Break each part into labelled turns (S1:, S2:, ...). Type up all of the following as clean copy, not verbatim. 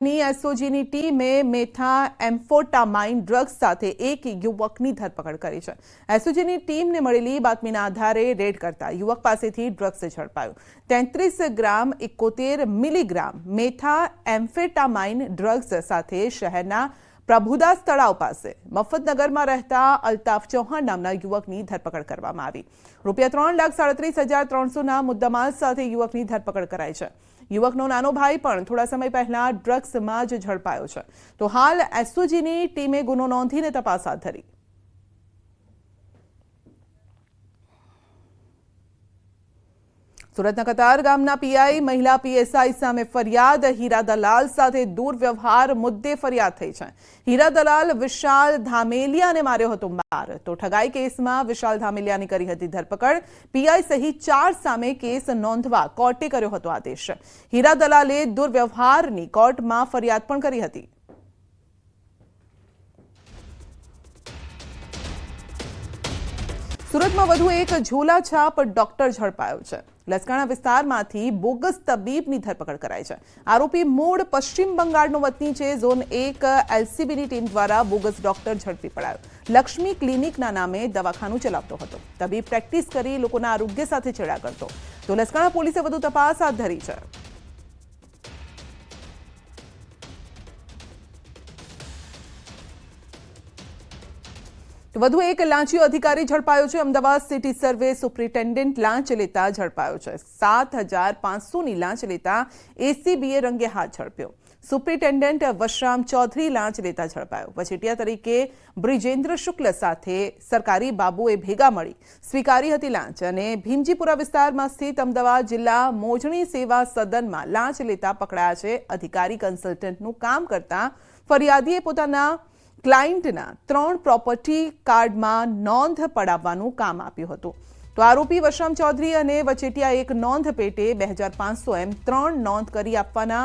S1: એસઓજીની ટીમે મેથાએમ્ફેટામાઇન ડ્રગ્સ સાથે એક યુવકની ધરપકડ કરી છે। એસઓજીની ટીમને મળેલી બાતમીના આધારે રેડ કરતા યુવક પાસેથી ડ્રગ્સ ઝડપાયું। 33 ગ્રામ 71 મિલીગ્રામ મેથાએમ્ફેટામાઇન ડ્રગ્સ સાથે શહેરના પ્રભુદાસ તળાવ પાસે મફતનગરમાં રહેતા અલ્તાફ ચૌહાણ નામના યુવકની ધરપકડ કરવામાં આવી। ₹3,37,300ના મુદ્દામાલ સાથે યુવકની ધરપકડ કરાઈ છે। યુવકનો નાનો ભાઈ પણ થોડા સમય પહેલા ડ્રગ્સમાં જ ઝડપાયો છે। તો હાલ એસઓજીની ટીમે ગુનો નોંધીને તપાસ હાથ ધરી। સુરતના કતાર ગામના પીઆઈ મહિલા પીએસઆઈ સામે ફરિયાદ। હીરા દલાલ સાથે દુર્વ્યવહાર મુદ્દે ફરિયાદ થઈ છે। હીરા દલાલ વિશાલ ધામેલિયાને માર્યો હતો માર। તો ઠગાઈ કેસમાં વિશાલ ધામેલિયાની કરી હતી ધરપકડ। પીઆઈ સહિત 4 સામે કેસ નોંધવા કોર્ટે કર્યો હતો આદેશ। હીરા દલાલે દુર્વ્યવહારની કોર્ટમાં ફરિયાદ પણ કરી હતી। સુરતમાં વધુ એક ઝોલાછાપ ડોક્ટર ઝડપાયો છે। લસકાણા વિસ્તારમાંથી બોગસ તબીબની ધરપકડ કરાઈ છે। આરોપી મૂળ પશ્ચિમ બંગાળનો વતની છે। ઝોન 1 એલસીબીની ટીમ દ્વારા બોગસ ડોક્ટર ઝડપી પડાયો। લક્ષ્મી ક્લિનિકના નામે દવાખાનું ચલાવતો હતો। તબીબ પ્રેક્ટિસ કરી લોકોના આરોગ્ય સાથે છેડા કરતો। તો લસકાણા પોલીસે વધુ તપાસ હાથ ધરી છે। વધુ એક લાંચિયો અધિકારી ઝડપાયો છે। અમદાવાદ સિટી સર્વે સુપ્રિન્ટેન્ડન્ટ લાંચ લેતા ઝડપાયો છે। 7,500ની લાંચ લેતા એસીબીએ રંગે હાથ ઝડપ્યો। સુપ્રિન્ટેન્ડન્ટ વશરામ ચૌધરી લાંચ લેતા ઝડપાયો। વચેટિયા તરીકે બ્રિજેન્દ્ર શુક્લ સાથે સરકારી બાબુએ ભેગા મળી સ્વીકારી હતી લાંચ અને ભીમજીપુરા વિસ્તારમાં સ્થિત અમદાવાદ જિલ્લા મોજણી સેવા સદનમાં લાંચ લેતા પકડાયા છે। અધિકારી કન્સલ્ટન્ટનું કામ કરતા ફરિયાદીએ પોતાના ક્લાયન્ટના 3 પ્રોપર્ટી કાર્ડમાં નોંધ પડાવવાનું કામ આપ્યું હતું। તો આરોપી વશરામ ચૌધરી અને વચેટિયા એક નોંધ પેટે 2,500 એમ 3 નોંધ કરી આપવાના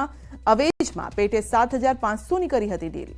S1: અવેજમાં પેટે 7,500ની કરી હતી ડીલ।